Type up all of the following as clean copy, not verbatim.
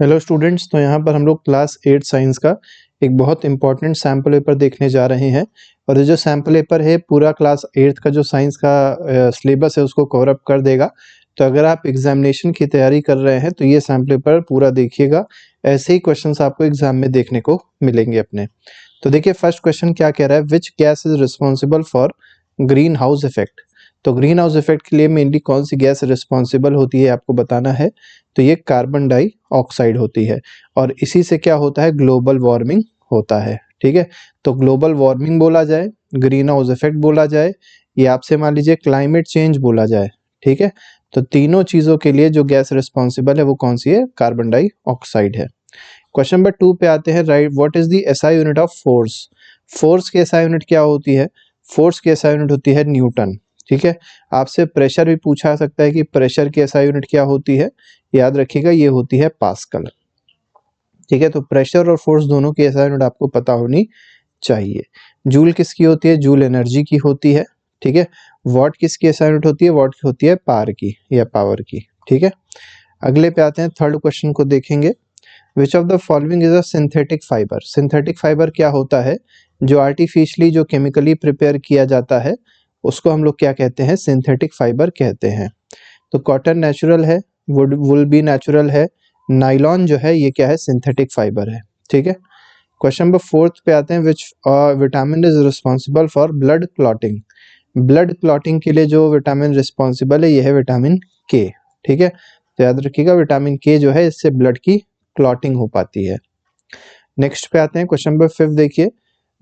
Hello students, तो यहाँ पर हम लोग क्लास 8 साइंस का एक बहुत इंपॉर्टेंट सैम्पल पेपर देखने जा रहे हैं। और ये जो सैम्पल पेपर है पूरा क्लास 8 का जो साइंस का सिलेबस है उसको कवर अप कर देगा। तो अगर आप एग्जामिनेशन की तैयारी कर रहे हैं तो ये सैम्पल पेपर पूरा देखिएगा, ऐसे ही क्वेश्चंस आपको एग्जाम में देखने को मिलेंगे अपने। तो देखिए फर्स्ट क्वेश्चन क्या कह रहा है, which gas is responsible for green house effect. तो ग्रीन हाउस इफेक्ट के लिए मेनली कौन सी गैस रिस्पॉन्सिबल होती है आपको बताना है। तो ये कार्बन डाइऑक्साइड होती है और इसी से क्या होता है, ग्लोबल वार्मिंग होता है। ठीक है, तो ग्लोबल वार्मिंग बोला जाए, ग्रीन हाउस इफेक्ट बोला जाए, या आपसे मान लीजिए क्लाइमेट चेंज बोला जाए। ठीक है, तो तीनों चीजों के लिए जो गैस रिस्पॉन्सिबल है वो कौन सी है, कार्बन डाइऑक्साइड है। क्वेश्चन नंबर 2 पे आते हैं, right what is the SI unit of force. Force की एसआई यूनिट क्या होती है, फोर्स की एसआई यूनिट होती है न्यूटन। ठीक है, आपसे प्रेशर भी पूछा सकता है कि प्रेशर की एसआई यूनिट क्या होती है, याद रखिएगा ये होती है पास्कल। ठीक है, तो प्रेशर और फोर्स दोनों की एसआई यूनिट आपको पता होनी चाहिए। जूल किसकी होती है, जूल एनर्जी की होती है। ठीक है, वॉट किसकी एसआई यूनिट होती है, वॉट की होती है पावर की या पावर की। ठीक है, अगले पे आते हैं, थर्ड क्वेश्चन को देखेंगे। Which of the following is a synthetic fibre. Synthetic fibre क्या होता है, जो आर्टिफिशियली जो केमिकली प्रिपेयर किया जाता है उसको हम लोग क्या कहते हैं, सिंथेटिक फाइबर कहते हैं। तो कॉटन नेचुरल है, वुड वुल भी नेचुरल है, नाइलॉन जो है ये क्या है, सिंथेटिक फाइबर है। ठीक है, क्वेश्चन नंबर 4 पे आते हैं, which vitamin is responsible for blood clotting. Blood clotting के लिए जो विटामिन रिस्पॉन्सिबल है ये है विटामिन के। ठीक है, तो याद रखिएगा विटामिन के जो है इससे ब्लड की क्लॉटिंग हो पाती है। नेक्स्ट पे आते हैं, क्वेश्चन नंबर 5 देखिए,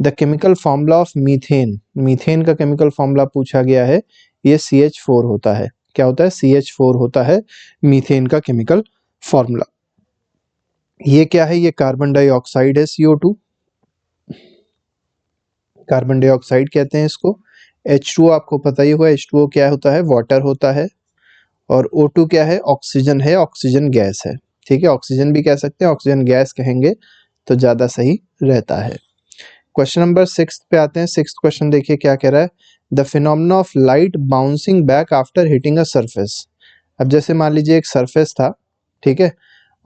the chemical formula of methane. Methane का केमिकल फॉर्मूला पूछा गया है, ये CH4 होता है। क्या होता है, CH4 होता है मीथेन का केमिकल फॉर्मूला। ये क्या है, ये कार्बन डाइऑक्साइड है, CO2, कार्बन डाइऑक्साइड कहते हैं इसको। H2 आपको पता ही होगा, H2O क्या होता है, वाटर होता है। और O2 क्या है, ऑक्सीजन है, ऑक्सीजन गैस है। ठीक है, ऑक्सीजन भी कह सकते हैं, ऑक्सीजन गैस कहेंगे तो ज्यादा सही रहता है। क्वेश्चन नंबर 6 पे आते हैं। 6th क्वेश्चन देखिए क्या कह रहा है, the phenomena of light bouncing back after hitting a surface. अब जैसे मान लीजिए एक सरफेस था, ठीक है,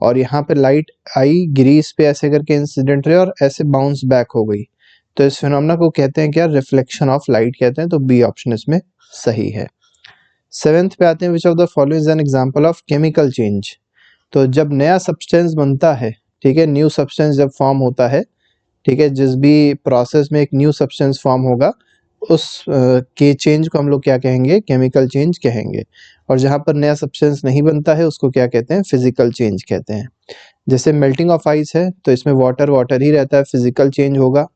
और यहाँ पे लाइट आई, गिरी इस पे, ऐसे करके इंसिडेंट रहे और ऐसे बाउंस बैक हो गई, तो इस फिनोमेना को कहते हैं क्या, रिफ्लेक्शन ऑफ लाइट कहते हैं। तो बी ऑप्शन इसमें सही है। 7th पे आते हैं, which of the following is an example of chemical change. तो जब नया सब्सटेंस बनता है, ठीक है, न्यू सब्सटेंस जब फॉर्म होता है, ठीक है, जिस भी प्रोसेस में एक न्यू सब्सटेंस फॉर्म होगा उस के चेंज को हम लोग क्या कहेंगे, केमिकल चेंज कहेंगे। और जहाँ पर नया सब्सटेंस नहीं बनता है उसको क्या कहते हैं, फिजिकल चेंज कहते हैं। जैसे मेल्टिंग ऑफ आइस है तो इसमें वाटर वाटर ही रहता है, फिजिकल चेंज होगा,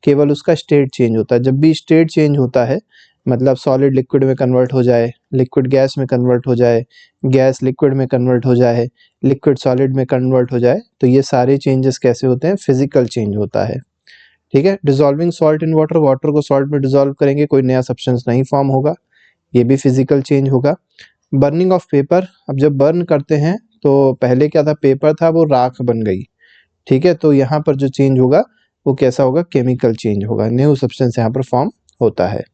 केवल उसका स्टेट चेंज होता है। जब भी स्टेट चेंज होता है मतलब सॉलिड लिक्विड में कन्वर्ट हो जाए, लिक्विड गैस में कन्वर्ट हो जाए, गैस लिक्विड में कन्वर्ट हो जाए, लिक्विड सॉलिड में कन्वर्ट हो जाए, तो ये सारे चेंजेस कैसे होते हैं, फिजिकल चेंज होता है। ठीक है, dissolving salt in water, water को सॉल्ट में डिसॉल्व करेंगे, कोई नया सब्सटेंस नहीं फॉर्म होगा, ये भी फिजिकल चेंज होगा। बर्निंग ऑफ पेपर, अब जब बर्न करते हैं तो पहले क्या था, पेपर था वो राख बन गई। ठीक है, तो यहाँ पर जो चेंज होगा वो कैसा होगा, केमिकल चेंज होगा, न्यू सब्सटेंस यहाँ पर फॉर्म होता है।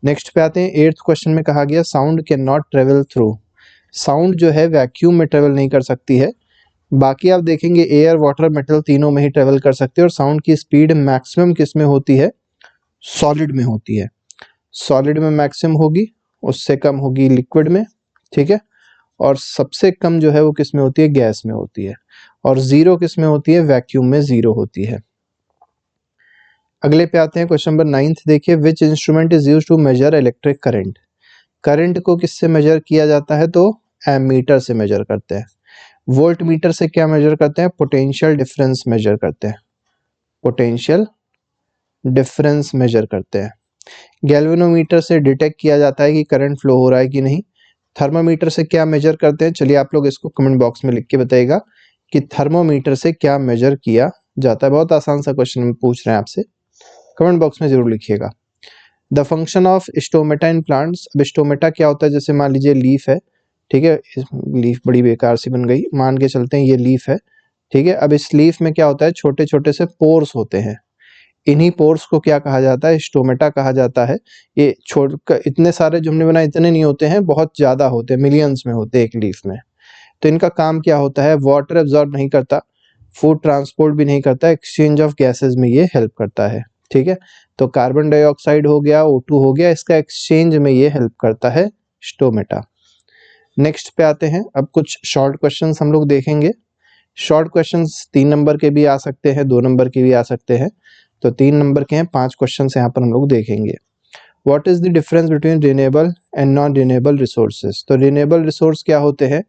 नेक्स्ट पे आते हैं, 8th क्वेश्चन में कहा गया, sound can not travel through. Sound जो है वैक्यूम में ट्रेवल नहीं कर सकती है, बाकी आप देखेंगे एयर वाटर मेटल तीनों में ही ट्रेवल कर सकते हैं। और साउंड की स्पीड मैक्सिमम किस में होती है, सॉलिड में होती है। सॉलिड में मैक्सिमम होगी, उससे कम होगी लिक्विड में। ठीक है, और सबसे कम जो है वो किस में होती है, गैस में होती है। और जीरो किस में होती है, वैक्यूम में जीरो होती है। अगले पे आते हैं, क्वेश्चन नंबर 9th देखिए, which instrument is used to measure electric current. Current को किससे मेजर किया जाता है, तो एमीटर से मेजर करते हैं। वोल्ट मीटर से क्या मेजर करते हैं, पोटेंशियल डिफरेंस मेजर करते हैं, पोटेंशियल डिफरेंस मेजर करते हैं। गैल्वेनोमीटर से डिटेक्ट किया जाता है कि करंट फ्लो हो रहा है कि नहीं। थर्मामीटर से क्या मेजर करते हैं, चलिए आप लोग इसको कमेंट बॉक्स में लिख के बताइएगा कि थर्मोमीटर से क्या मेजर किया जाता है। बहुत आसान सा क्वेश्चन पूछ रहे हैं आपसे, कमेंट बॉक्स में जरूर लिखिएगा। The function of stomata in plants. अब स्टोमेटा क्या होता है, जैसे मान लीजिए लीफ है, ठीक है, लीफ बड़ी बेकार सी बन गई, मान के चलते हैं ये लीफ है। ठीक है, अब इस लीफ में क्या होता है, छोटे छोटे से पोर्स होते हैं, इन्हीं पोर्स को क्या कहा जाता है, स्टोमेटा कहा जाता है। ये छोड़ इतने सारे जो हमने बनाए इतने नहीं होते हैं, बहुत ज्यादा होते हैं, मिलियंस में होते हैं एक लीफ में। तो इनका काम क्या होता है, वाटर एब्जॉर्ब नहीं करता, फूड ट्रांसपोर्ट भी नहीं करता, एक्सचेंज ऑफ गैसेस में ये हेल्प करता है। ठीक है, तो कार्बन डाइऑक्साइड हो गया, O2 हो गया, इसका एक्सचेंज में ये हेल्प करता है स्टोमेटा। नेक्स्ट पे आते हैं, अब कुछ शॉर्ट क्वेश्चंस हम लोग देखेंगे। शॉर्ट क्वेश्चंस 3 नंबर के भी आ सकते हैं, 2 नंबर के भी आ सकते हैं, तो 3 नंबर के हैं, 5 क्वेश्चंस यहाँ पर हम लोग देखेंगे। What is the difference between renewable and non renewable resources? तो रिन्यूएबल रिसोर्स क्या होते हैं,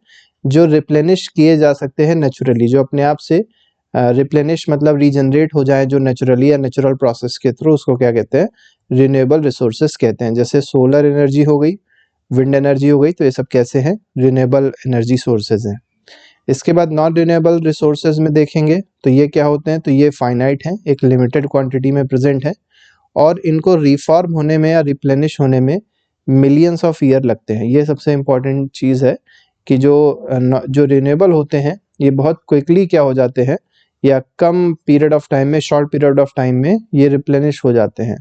जो रिप्लेनिश किए जा सकते हैं नेचुरली, जो अपने आप से रिप्लेनिश मतलब रीजनरेट हो जाए, जो नेचुरली या नेचुरल प्रोसेस के थ्रू, उसको क्या कहते हैं, रिन्यूएबल रिसोर्सेज कहते हैं। जैसे सोलर एनर्जी हो गई, विंड एनर्जी हो गई, तो ये सब कैसे हैं, रिन्यूएबल एनर्जी सोर्सेज हैं। इसके बाद नॉन रिन्यूएबल रिसोर्सेज में देखेंगे तो ये क्या होते हैं, तो ये फाइनाइट हैं, एक लिमिटेड क्वांटिटी में प्रेजेंट है, और इनको रिफॉर्म होने में या रिप्लेनिश होने में मिलियंस ऑफ ईयर लगते हैं। ये सबसे इम्पॉर्टेंट चीज़ है कि जो रिन्यूएबल होते हैं ये बहुत क्विकली क्या हो जाते हैं, या कम पीरियड ऑफ टाइम में, शॉर्ट पीरियड ऑफ टाइम में ये रिप्लेनिश हो जाते हैं।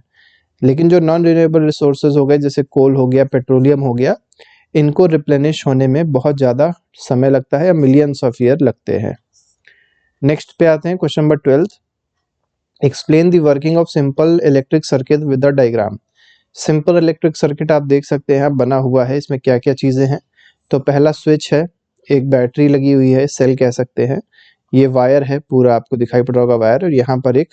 लेकिन जो नॉन रिन्यूएबल रिसोर्सेज हो गए, जैसे कोल हो गया, पेट्रोलियम हो गया, इनको रिप्लेनिश होने में बहुत ज़्यादा समय लगता है, या मिलियंस ऑफ ईयर लगते हैं। नेक्स्ट पे आते हैं, question number 12, explain the working of simple electric circuit with the diagram. Simple electric circuit आप देख सकते हैं बना हुआ है, इसमें क्या क्या चीज़ें हैं। तो पहला स्विच है, एक बैटरी लगी हुई है, सेल कह सकते हैं, ये वायर है, पूरा आपको दिखाई पड़ रहा होगा वायर, और यहाँ पर एक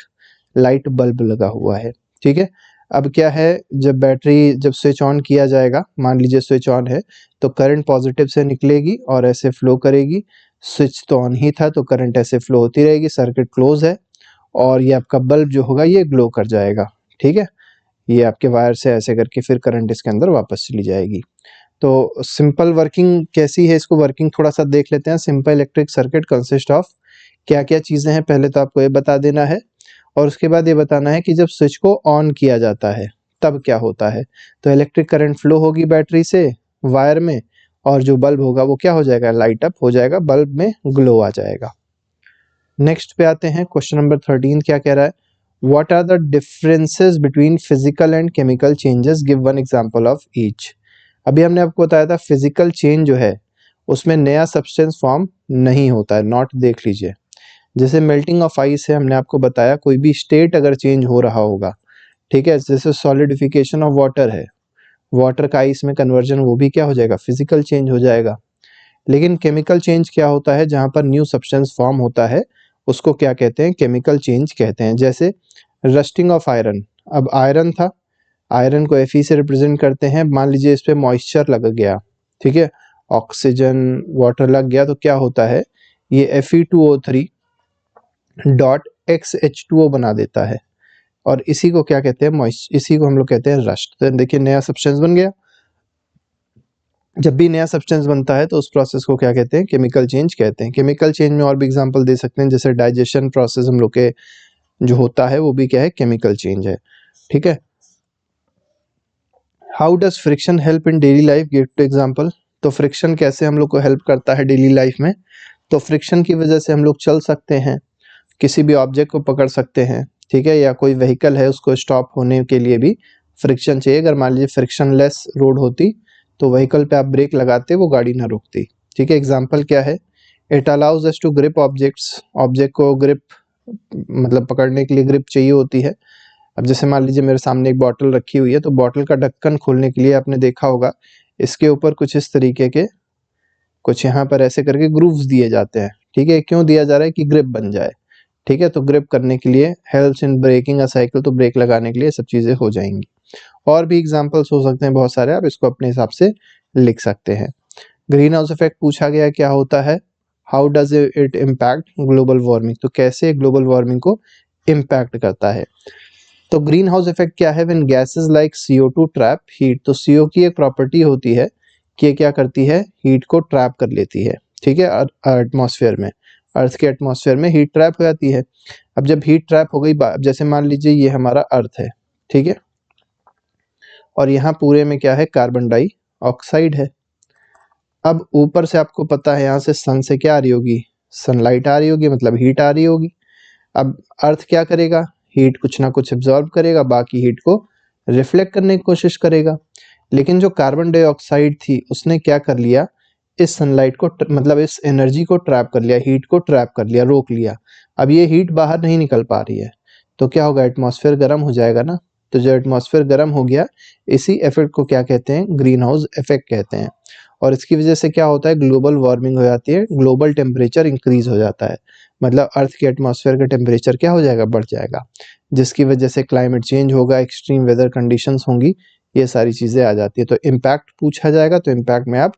लाइट बल्ब लगा हुआ है। ठीक है, अब क्या है, जब स्विच ऑन किया जाएगा, मान लीजिए स्विच ऑन है, तो करंट पॉजिटिव से निकलेगी और ऐसे फ्लो करेगी। स्विच तो ऑन ही था तो करंट ऐसे फ्लो होती रहेगी, सर्किट क्लोज है, और ये आपका बल्ब जो होगा ये ग्लो कर जाएगा। ठीक है, ये आपके वायर से ऐसे करके फिर करंट इसके अंदर वापस चली जाएगी। तो सिंपल वर्किंग कैसी है, इसको वर्किंग थोड़ा सा देख लेते हैं। Simple electric circuit consist of क्या क्या चीज़ें हैं, पहले तो आपको ये बता देना है, और उसके बाद ये बताना है कि जब स्विच को ऑन किया जाता है तब क्या होता है। तो इलेक्ट्रिक करंट फ्लो होगी बैटरी से वायर में, और जो बल्ब होगा वो क्या हो जाएगा, लाइट अप हो जाएगा, बल्ब में ग्लो आ जाएगा। नेक्स्ट पे आते हैं, क्वेश्चन नंबर 13 क्या कह रहा है, what are the differences between physical and chemical changes, give one example of each. अभी हमने आपको बताया था फिजिकल चेंज जो है उसमें नया सब्सटेंस फॉर्म नहीं होता है, नॉट देख लीजिए। जैसे मेल्टिंग ऑफ आइस है, हमने आपको बताया कोई भी स्टेट अगर चेंज हो रहा होगा, ठीक है, जैसे सॉलिडिफिकेशन ऑफ वाटर है, वाटर का आइस में कन्वर्जन, वो भी क्या हो जाएगा, फिजिकल चेंज हो जाएगा। लेकिन केमिकल चेंज क्या होता है, जहाँ पर न्यू सब्सटेंस फॉर्म होता है उसको क्या कहते हैं, केमिकल चेंज कहते हैं। जैसे रस्टिंग ऑफ आयरन, अब आयरन था, आयरन को Fe से रिप्रेजेंट करते हैं, मान लीजिए इस पे मॉइस्चर लग गया, ठीक है, ऑक्सीजन वाटर लग गया, तो क्या होता है, ये Fe2O3 डॉट XH2O बना देता है, और इसी को क्या कहते हैं, इसी को हम लोग कहते हैं रस्ट। तो देखिए नया सब्सटेंस बन गया। जब भी नया सब्सटेंस बनता है तो उस प्रोसेस को क्या कहते हैं, केमिकल चेंज कहते हैं। केमिकल चेंज में और भी एग्जांपल दे सकते हैं, जैसे डाइजेशन प्रोसेस हम लोग के जो होता है वो भी क्या है, केमिकल चेंज है। ठीक है, how does friction help in daily life, give two example. तो फ्रिक्शन कैसे हम लोग को हेल्प करता है डेली लाइफ में, तो फ्रिक्शन की वजह से हम लोग चल सकते हैं, किसी भी ऑब्जेक्ट को पकड़ सकते हैं, ठीक है, या कोई व्हीकल है उसको स्टॉप होने के लिए भी फ्रिक्शन चाहिए। अगर मान लीजिए फ्रिक्शन लेस रोड होती तो व्हीकल पे आप ब्रेक लगाते वो गाड़ी ना रुकती। ठीक है, एग्जांपल क्या है, it allows us to grip objects, object को ग्रिप मतलब पकड़ने के लिए ग्रिप चाहिए होती है। अब जैसे मान लीजिए मेरे सामने एक बॉटल रखी हुई है, तो बॉटल का ढक्कन खोलने के लिए आपने देखा होगा इसके ऊपर कुछ इस तरीके के, कुछ यहाँ पर ऐसे करके ग्रूव्स दिए जाते हैं। ठीक है, क्यों दिया जा रहा है, कि ग्रिप बन जाए। ठीक है, तो ग्रिप करने के लिए, helps in breaking a cycle, तो ब्रेक लगाने के लिए सब चीजें हो जाएंगी। और भी एग्जांपल्स हो सकते हैं बहुत सारे, आप इसको अपने हिसाब से लिख सकते हैं। ग्रीन हाउस इफेक्ट पूछा गया क्या होता है, how does it impact global warming, तो कैसे ग्लोबल वार्मिंग को इम्पैक्ट करता है। तो ग्रीन हाउस इफेक्ट क्या है, when gases like CO2 trap heat, तो CO की एक प्रॉपर्टी होती है कि ये क्या करती है, हीट को ट्रैप कर लेती है। ठीक है, एटमॉस्फेयर में, अर्थ के एटमॉस्फेयर में हीट ट्रैप हो जाती है। अब जब हीट ट्रैप हो गई, जैसे मान लीजिए ये हमारा अर्थ है, ठीक है, और यहाँ पूरे में क्या है, कार्बन डाइऑक्साइड है। अब ऊपर से आपको पता है यहाँ से सन से क्या आ रही होगी, सनलाइट आ रही होगी, मतलब हीट आ रही होगी। अब अर्थ क्या करेगा, हीट कुछ ना कुछ एब्जॉर्ब करेगा, बाकी हीट को रिफ्लेक्ट करने की कोशिश करेगा। लेकिन जो कार्बन डाइऑक्साइड थी उसने क्या कर लिया, इस सनलाइट को मतलब इस एनर्जी को ट्रैप कर लिया, हीट को ट्रैप कर लिया, रोक लिया। अब ये हीट बाहर नहीं निकल पा रही है, तो क्या होगा, एटमॉस्फेयर गर्म हो जाएगा ना। तो जो एटमॉस्फेयर गर्म हो गया, इसी इफेक्ट को क्या कहते हैं, ग्रीन हाउस इफेक्ट कहते हैं। और इसकी वजह से क्या होता है, ग्लोबल वार्मिंग हो जाती है, ग्लोबल टेम्परेचर इंक्रीज हो जाता है, मतलब अर्थ के एटमॉस्फेयर का टेम्परेचर क्या हो जाएगा, बढ़ जाएगा, जिसकी वजह से क्लाइमेट चेंज होगा, एक्सट्रीम वेदर कंडीशंस होंगी, ये सारी चीज़ें आ जाती है। तो इम्पैक्ट पूछा जाएगा, तो इम्पैक्ट में आप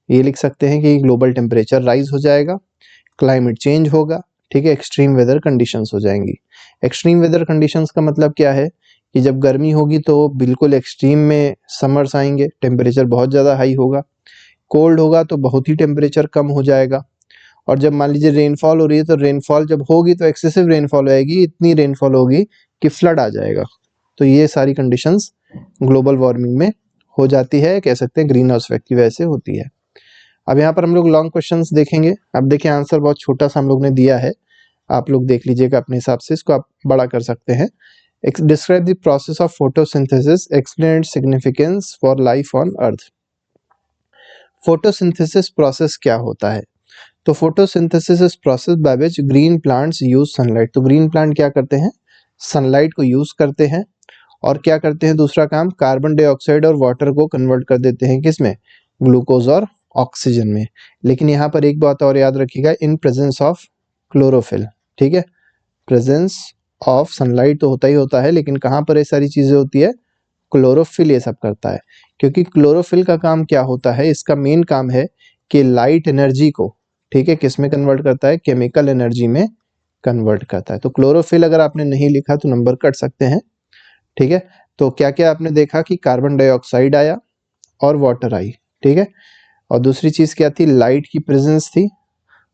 ये लिख सकते हैं कि ग्लोबल टेम्परेचर राइज हो जाएगा, क्लाइमेट चेंज होगा, ठीक है, एक्सट्रीम वेदर कंडीशंस हो जाएंगी। एक्सट्रीम वेदर कंडीशंस का मतलब क्या है कि जब गर्मी होगी तो बिल्कुल एक्सट्रीम में समर्स आएंगे, टेम्परेचर बहुत ज़्यादा हाई होगा, कोल्ड होगा तो बहुत ही टेम्परेचर कम हो जाएगा। और जब मान लीजिए रेनफॉल हो रही है, तो रेनफॉल जब होगी तो एक्सेसिव रेनफॉल होएगी, इतनी रेनफॉल होगी कि फ्लड आ जाएगा। तो ये सारी कंडीशंस ग्लोबल वार्मिंग में हो जाती है, कह सकते हैं ग्रीन हाउस इफेक्ट की वजह से होती है। अब यहाँ पर हम लोग लॉन्ग क्वेश्चंस देखेंगे। अब देखिए आंसर बहुत छोटा सा हम लोग ने दिया है, आप लोग देख लीजिएगा अपने हिसाब से, इसको आप बड़ा कर सकते हैं। Describe the process of photosynthesis, explain its significance for life on earth. Photosynthesis process क्या होता है? तो photosynthesis is process by which green plants use sunlight. तो ग्रीन प्लांट क्या करते हैं, सनलाइट को यूज करते हैं, और क्या करते हैं, दूसरा काम, कार्बन डाइऑक्साइड और वाटर को कन्वर्ट कर देते हैं, किसमें, ग्लूकोज और ऑक्सीजन में। लेकिन यहाँ पर एक बात और याद रखिएगा, इन प्रेजेंस ऑफ क्लोरोफिल, ठीक है, प्रेजेंस ऑफ सनलाइट तो होता ही होता है, लेकिन कहाँ पर ये सारी चीजें होती है, क्लोरोफिल ये सब करता है। क्योंकि क्लोरोफिल का काम क्या होता है, इसका मेन काम है कि लाइट एनर्जी को, ठीक है, किस में कन्वर्ट करता है, केमिकल एनर्जी में कन्वर्ट करता है। तो क्लोरोफिल अगर आपने नहीं लिखा तो नंबर कट सकते हैं, ठीक है। तो क्या क्या आपने देखा कि कार्बन डाइऑक्साइड आया और वाटर आई, ठीक है, और दूसरी चीज क्या थी, लाइट की प्रेजेंस थी,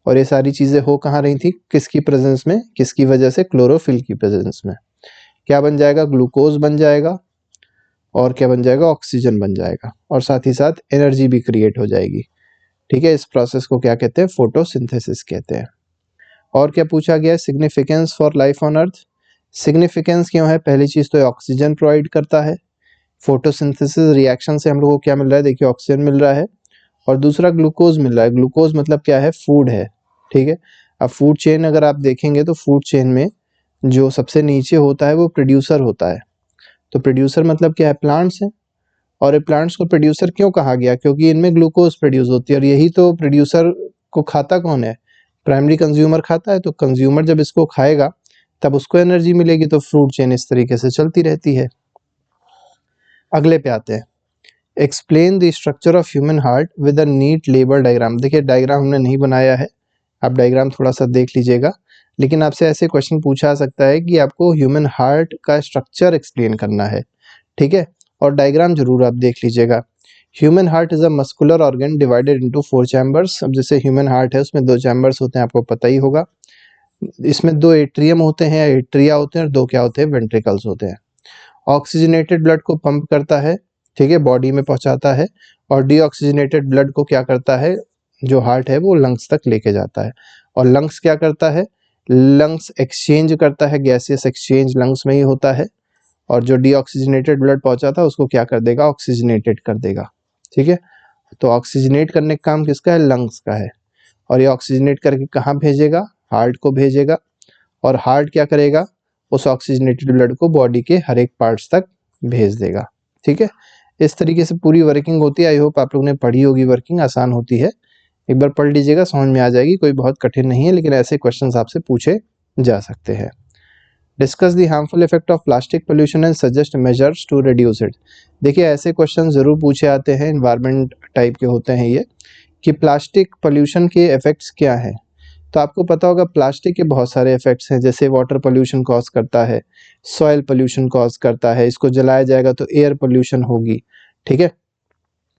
और ये सारी चीजें हो कहाँ रही थी, किसकी प्रेजेंस में, किसकी वजह से, क्लोरोफिल की प्रेजेंस में। क्या बन जाएगा, ग्लूकोज बन जाएगा, और क्या बन जाएगा, ऑक्सीजन बन जाएगा, और साथ ही साथ एनर्जी भी क्रिएट हो जाएगी, ठीक है। इस प्रोसेस को क्या कहते हैं, फोटोसिंथेसिस कहते हैं। और क्या पूछा गया है, significance for life on earth. Significance क्यों है, पहली चीज तो ऑक्सीजन प्रोवाइड करता है, फोटोसिंथेसिस रिएक्शन से हम लोग को क्या मिल रहा है, देखिए ऑक्सीजन मिल रहा है, और दूसरा ग्लूकोज मिल रहा है। ग्लूकोज मतलब क्या है, फूड है, ठीक है। अब फूड चेन अगर आप देखेंगे तो फूड चेन में जो सबसे नीचे होता है वो प्रोड्यूसर होता है। तो प्रोड्यूसर मतलब क्या है, प्लांट्स है। और ये प्लांट्स को प्रोड्यूसर क्यों कहा गया, क्योंकि इनमें ग्लूकोज प्रोड्यूस होती है, और यही तो प्रोड्यूसर को खाता कौन है, प्राइमरी कंज्यूमर खाता है। तो कंज्यूमर जब इसको खाएगा तब उसको एनर्जी मिलेगी, तो फ्रूट चेन इस तरीके से चलती रहती है। अगले पे आते हैं, explain the structure of human heart with a neat labelled diagram. देखिए डायग्राम हमने नहीं बनाया है, आप डायग्राम थोड़ा सा देख लीजिएगा, लेकिन आपसे ऐसे क्वेश्चन पूछा सकता है कि आपको ह्यूमन हार्ट का स्ट्रक्चर एक्सप्लेन करना है, ठीक है, और डायग्राम जरूर आप देख लीजिएगा। Human heart is a muscular organ divided into 4 chambers. अब जैसे ह्यूमन हार्ट है उसमें 2 चैम्बर्स होते हैं, आपको पता ही होगा। इसमें 2 एट्रियम होते हैं, एट्रिया होते हैं, और 2 क्या होते हैं, वेंट्रिकल्स होते हैं। ऑक्सीजनेटेड ब्लड को पंप करता है, ठीक है, बॉडी में पहुंचाता है, और डीऑक्सीजनेटेड ब्लड को क्या करता है, जो हार्ट है वो लंग्स तक लेके जाता है। और लंग्स क्या करता है, लंग्स एक्सचेंज करता है, गैसियस एक्सचेंज लंग्स में ही होता है, और जो डीऑक्सीजनेटेड ब्लड पहुंचाता है उसको क्या कर देगा, ऑक्सीजनेटेड कर देगा, ठीक है। तो ऑक्सीजनेट करने का काम किसका है, लंग्स का है, और ये ऑक्सीजनेट करके कहाँ भेजेगा, हार्ट को भेजेगा, और हार्ट क्या करेगा, उस ऑक्सीजनेटेड ब्लड को बॉडी के हर एक पार्ट्स तक भेज देगा, ठीक है। इस तरीके से पूरी वर्किंग होती है। आई होप आप लोग ने पढ़ी होगी, वर्किंग आसान होती है, एक बार पढ़ लीजिएगा, समझ में आ जाएगी, कोई बहुत कठिन नहीं है, लेकिन ऐसे क्वेश्चंस आपसे पूछे जा सकते हैं। Discuss the harmful effect of plastic pollution and suggest measures to reduce it. देखिए ऐसे क्वेश्चन जरूर पूछे आते हैं, इन्वायरमेंट टाइप के होते हैं ये, कि प्लास्टिक पोल्यूशन के इफेक्ट्स क्या हैं। तो आपको पता होगा प्लास्टिक के बहुत सारे इफेक्ट्स हैं, जैसे वाटर पोल्यूशन कॉज करता है, सॉइल पोल्यूशन कॉज करता है, इसको जलाया जाएगा तो एयर पोल्यूशन होगी, ठीक है।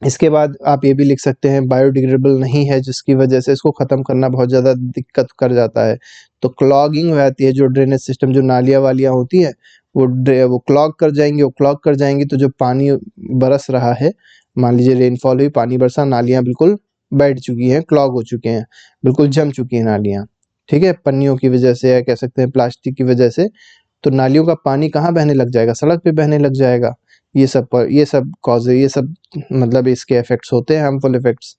इसके बाद आप ये भी लिख सकते हैं बायोडिग्रेडेबल नहीं है, जिसकी वजह से इसको ख़त्म करना बहुत ज़्यादा दिक्कत कर जाता है। तो क्लॉगिंग हो जाती है, जो ड्रेनेज सिस्टम, जो नालियाँ वालियाँ होती हैं वो क्लॉग कर जाएंगी, वो क्लॉग कर जाएंगी तो जो पानी बरस रहा है, मान लीजिए रेनफॉल हुई, पानी बरसा, नालियाँ बिल्कुल बैठ चुकी हैं, क्लॉग हो चुके हैं, बिल्कुल जम चुकी हैं नालियाँ, ठीक है, पन्नियों की वजह से या कह सकते हैं प्लास्टिक की वजह से। तो नालियों का पानी कहाँ बहने लग जाएगा, सड़क पे बहने लग जाएगा। ये सब कॉज है, ये सब मतलब इसके इफेक्ट्स होते हैं, हार्मफुल इफेक्ट्स,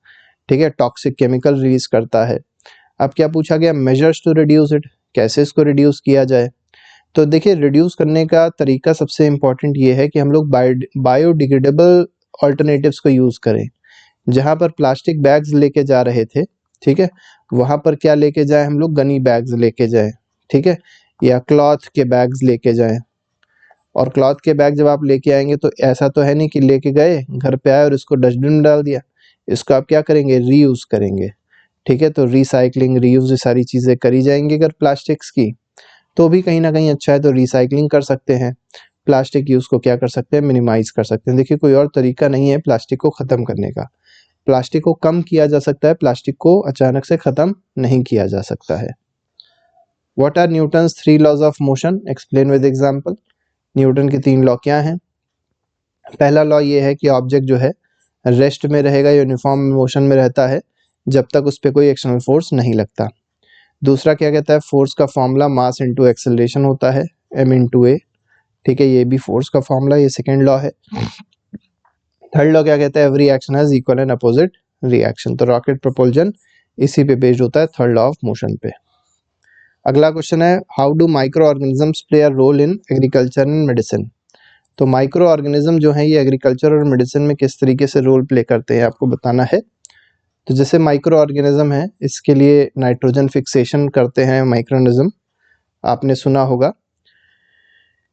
ठीक है, टॉक्सिक केमिकल रिलीज करता है। अब क्या पूछा गया, मेजर्स टू रिड्यूस इट, कैसे इसको रिड्यूस किया जाए। तो देखिए रिड्यूस करने का तरीका सबसे इम्पोर्टेंट ये है कि हम लोग बायोडिग्रेडेबल ऑल्टरनेटिव्स को यूज़ करें। जहाँ पर प्लास्टिक बैग्स लेके जा रहे थे, ठीक है, वहाँ पर क्या लेके जाए हम लोग, गनी बैग्स लेके जाएं, ठीक है, या क्लॉथ के बैग्स लेके जाएं। और क्लॉथ के बैग जब आप लेके आएंगे तो ऐसा तो है नहीं कि लेके गए घर पे आए और इसको डस्टबिन में डाल दिया, इसको आप क्या करेंगे, रीयूज़ करेंगे, ठीक है। तो रिसाइकलिंग, रीयूज़, ये सारी चीज़ें करी जाएंगी। अगर प्लास्टिक्स की तो भी कहीं ना कहीं अच्छा है, तो रिसाइकलिंग कर सकते हैं, प्लास्टिक यूज़ को क्या कर सकते हैं, मिनिमाइज कर सकते हैं। देखिए कोई और तरीका नहीं है प्लास्टिक को ख़त्म करने का, प्लास्टिक को कम किया जा सकता है, प्लास्टिक को अचानक से ख़त्म नहीं किया जा सकता है। What are Newton's 3 laws of motion, explain with example. Newton के 3 लॉ क्या हैं। पहला लॉ ये है कि ऑब्जेक्ट जो है रेस्ट में रहेगा, यूनिफॉर्म मोशन में रहता है जब तक उस पर कोई एक्सटर्नल फोर्स नहीं लगता। दूसरा क्या कहता है, फोर्स का फॉर्मूला मास इंटू एक्सेलरेशन होता है, m इंटू ए, ठीक है, ये भी फोर्स का फॉर्मूला, ये सेकेंड लॉ है। थर्ड लॉ क्या कहता है, every action has equal and opposite reaction. तो रॉकेट प्रोपल्जन इसी पे बेस्ड होता है, थर्ड लॉ ऑफ मोशन पे। अगला क्वेश्चन है, how do microorganisms play a role in agriculture and medicine. तो माइक्रो ऑर्गेनिज्म जो है ये एग्रीकल्चर और मेडिसिन में किस तरीके से रोल प्ले करते हैं आपको बताना है। तो जैसे माइक्रो ऑर्गेनिज्म है, इसके लिए नाइट्रोजन फिक्सेशन करते हैं माइक्रोनिज्म, आपने सुना होगा।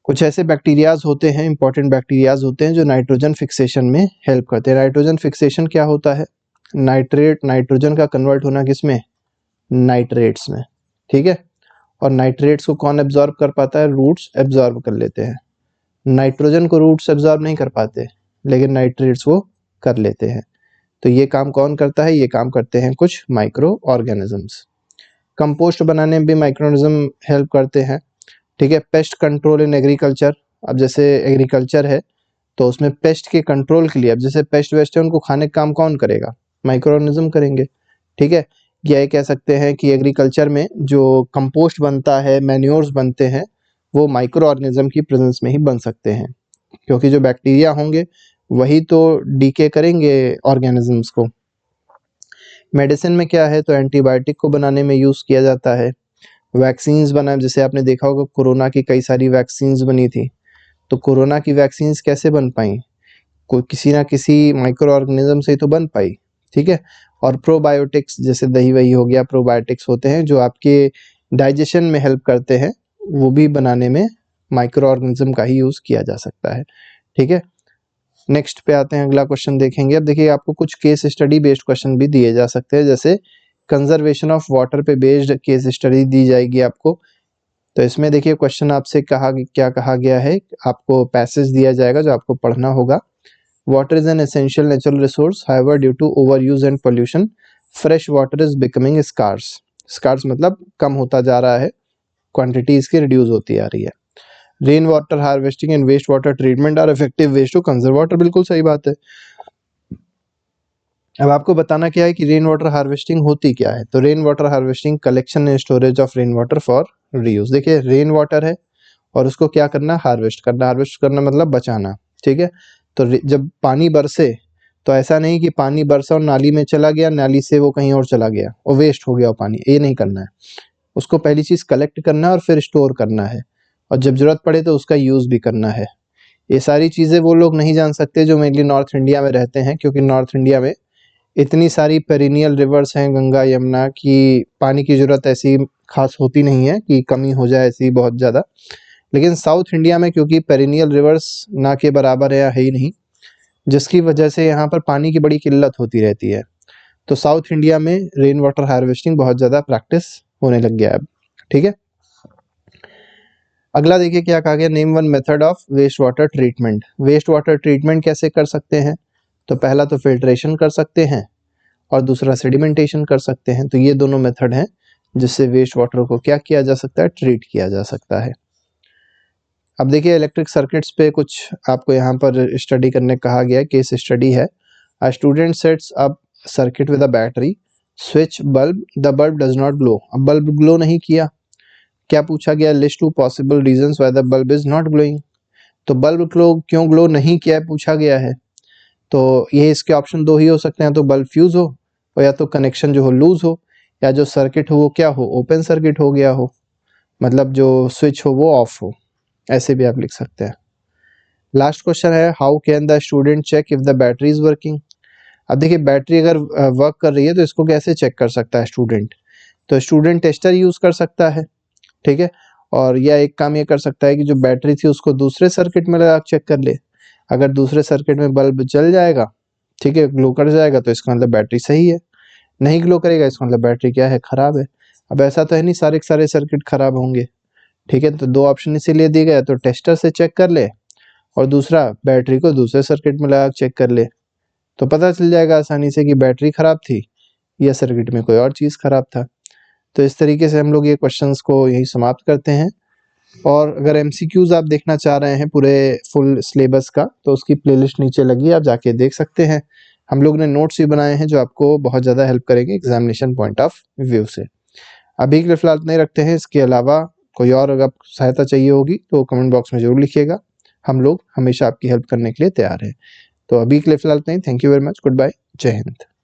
कुछ ऐसे बैक्टीरियाज होते हैं, इंपॉर्टेंट बैक्टीरियाज होते हैं जो नाइट्रोजन फिक्सेशन में हेल्प करते हैं। नाइट्रोजन फिक्सेशन क्या होता है, नाइट्रेट, नाइट्रोजन का कन्वर्ट होना किसमें, नाइट्रेट्स में, ठीक है। और नाइट्रेट्स को कौन एब्जॉर्ब कर पाता है, रूट्स एब्जॉर्ब कर लेते हैं। नाइट्रोजन को रूट्स एब्जॉर्ब नहीं कर पाते, लेकिन नाइट्रेट्स वो कर लेते हैं। तो ये काम कौन करता है, ये काम करते हैं कुछ माइक्रो ऑर्गेनिजम्स। कंपोस्ट बनाने में भी माइक्रोनिज्म हेल्प करते हैं, ठीक है। पेस्ट कंट्रोल इन एग्रीकल्चर, अब जैसे एग्रीकल्चर है तो उसमें पेस्ट के कंट्रोल के लिए, अब जैसे पेस्ट वेस्ट है उनको खाने का काम कौन करेगा, माइक्रो ऑर्गेनिज्म करेंगे, ठीक है। या ये कह सकते हैं कि एग्रीकल्चर में जो कंपोस्ट बनता है, मैन्योर्स बनते हैं, वो माइक्रो ऑर्गेनिज्म की प्रेजेंस में ही बन सकते हैं, क्योंकि जो बैक्टीरिया होंगे वही तो डीके करेंगे ऑर्गेनिजम्स को। मेडिसिन में क्या है, तो एंटीबायोटिक को बनाने में यूज़ किया जाता है। वैक्सीन्स बनाए, जैसे आपने देखा होगा कोरोना की कई सारी वैक्सीन्स बनी थी, तो कोरोना की वैक्सीन्स कैसे बन पाई, कोई किसी ना किसी माइक्रो ऑर्गेनिज्म से ही तो बन पाई, ठीक है। और प्रोबायोटिक्स, जैसे दही वही हो गया, प्रोबायोटिक्स होते हैं जो आपके डाइजेशन में हेल्प करते हैं, वो भी बनाने में माइक्रो ऑर्गेनिज्म का ही यूज़ किया जा सकता है, ठीक है। नेक्स्ट पे आते हैं, अगला क्वेश्चन देखेंगे। अब देखिए आपको कुछ केस स्टडी बेस्ड क्वेश्चन भी दिए जा सकते हैं, जैसे कंजर्वेशन ऑफ वाटर पे बेस्ड केस स्टडी दी जाएगी आपको। तो इसमें देखिए क्वेश्चन आपसे क्या कहा गया है, आपको पैसेज दिया जाएगा जो आपको पढ़ना होगा। Water is an essential natural resource, however due to overuse and pollution fresh water is becoming scarce. Scarce मतलब कम होता जा रहा है, क्वांटिटी इसकी रिड्यूस होती आ रही है। Rain water harvesting and waste water treatment are effective ways to conserve water, बिल्कुल सही बात है। अब आपको बताना क्या है कि रेन वाटर हार्वेस्टिंग होती क्या है। तो rain water harvesting collection and storage of rain water for reuse. देखिए रेन वाटर है और उसको क्या करना, हार्वेस्ट करना। हार्वेस्ट करना मतलब बचाना, ठीक है। तो जब पानी बरसे तो ऐसा नहीं कि पानी बरसा और नाली में चला गया, नाली से वो कहीं और चला गया और वेस्ट हो गया वो पानी, ये नहीं करना है। उसको पहली चीज़ कलेक्ट करना है और फिर स्टोर करना है, और जब जरूरत पड़े तो उसका यूज़ भी करना है। ये सारी चीज़ें वो लोग नहीं जान सकते जो मेनली नॉर्थ इंडिया में रहते हैं, क्योंकि नॉर्थ इंडिया में इतनी सारी पेरिनियल रिवर्स हैं, गंगा यमुना, की पानी की ज़रूरत ऐसी खास होती नहीं है कि कमी हो जाए ऐसी बहुत ज़्यादा। लेकिन साउथ इंडिया में क्योंकि पेरिनियल रिवर्स ना के बराबर है या है ही नहीं, जिसकी वजह से यहाँ पर पानी की बड़ी किल्लत होती रहती है। तो साउथ इंडिया में रेन वाटर हार्वेस्टिंग बहुत ज़्यादा प्रैक्टिस होने लग गया है अब, ठीक है। अगला देखिए क्या कहा गया, name one method of waste water treatment. Waste water treatment कैसे कर सकते हैं, तो पहला तो फिल्ट्रेशन कर सकते हैं और दूसरा सेडिमेंटेशन कर सकते हैं। तो ये दोनों मेथड हैं जिससे वेस्ट वाटर को क्या किया जा सकता है, ट्रीट किया जा सकता है। अब देखिए इलेक्ट्रिक सर्किट्स पे कुछ आपको यहाँ पर स्टडी करने कहा गया है, केस स्टडी है। A student sets up circuit with a battery, switch bulb, the bulb does not glow. अब बल्ब ग्लो नहीं किया, क्या पूछा गया, list two possible reasons why the bulb is not glowing. तो बल्ब क्यों ग्लो नहीं किया पूछा गया है। तो ये इसके ऑप्शन दो ही हो सकते हैं, तो बल्ब फ्यूज हो और या तो कनेक्शन जो हो लूज हो, या जो सर्किट हो वो क्या हो, ओपन सर्किट हो गया हो, मतलब जो स्विच हो वो ऑफ हो, ऐसे भी आप लिख सकते हैं। लास्ट क्वेश्चन है how can the student check if the battery is working. अब देखिए बैटरी अगर वर्क कर रही है तो इसको कैसे चेक कर सकता है स्टूडेंट, तो स्टूडेंट टेस्टर यूज कर सकता है, ठीक है। और या एक काम ये कर सकता है कि जो बैटरी थी उसको दूसरे सर्किट में लगा चेक कर ले, अगर दूसरे सर्किट में बल्ब जल जाएगा, ठीक है, ग्लो कर जाएगा, तो इसका मतलब बैटरी सही है, नहीं ग्लो करेगा इसका मतलब बैटरी क्या है, खराब है। अब ऐसा तो है नहीं सारे के सारे सर्किट खराब होंगे, ठीक है, तो दो ऑप्शन इसीलिए दिए गए, तो टेस्टर से चेक कर ले और दूसरा बैटरी को दूसरे सर्किट में लगा चेक कर ले, तो पता चल जाएगा आसानी से कि बैटरी खराब थी या सर्किट में कोई और चीज़ खराब था। तो इस तरीके से हम लोग ये क्वेश्चंस को यही समाप्त करते हैं। और अगर एमसीक्यूज आप देखना चाह रहे हैं पूरे फुल सिलेबस का, तो उसकी प्लेलिस्ट नीचे लगी है, आप जाके देख सकते हैं। हम लोग ने नोट्स भी बनाए हैं जो आपको बहुत ज़्यादा हेल्प करेंगे एग्जामिनेशन पॉइंट ऑफ व्यू से। अभी के लिए फिलहाल नहीं रखते हैं, इसके अलावा कोई और अगर सहायता चाहिए होगी तो कमेंट बॉक्स में जरूर लिखिएगा, हम लोग हमेशा आपकी हेल्प करने के लिए तैयार हैं। तो अभी के लिए फिलहाल नहीं, thank you very much, goodbye, जय हिंद।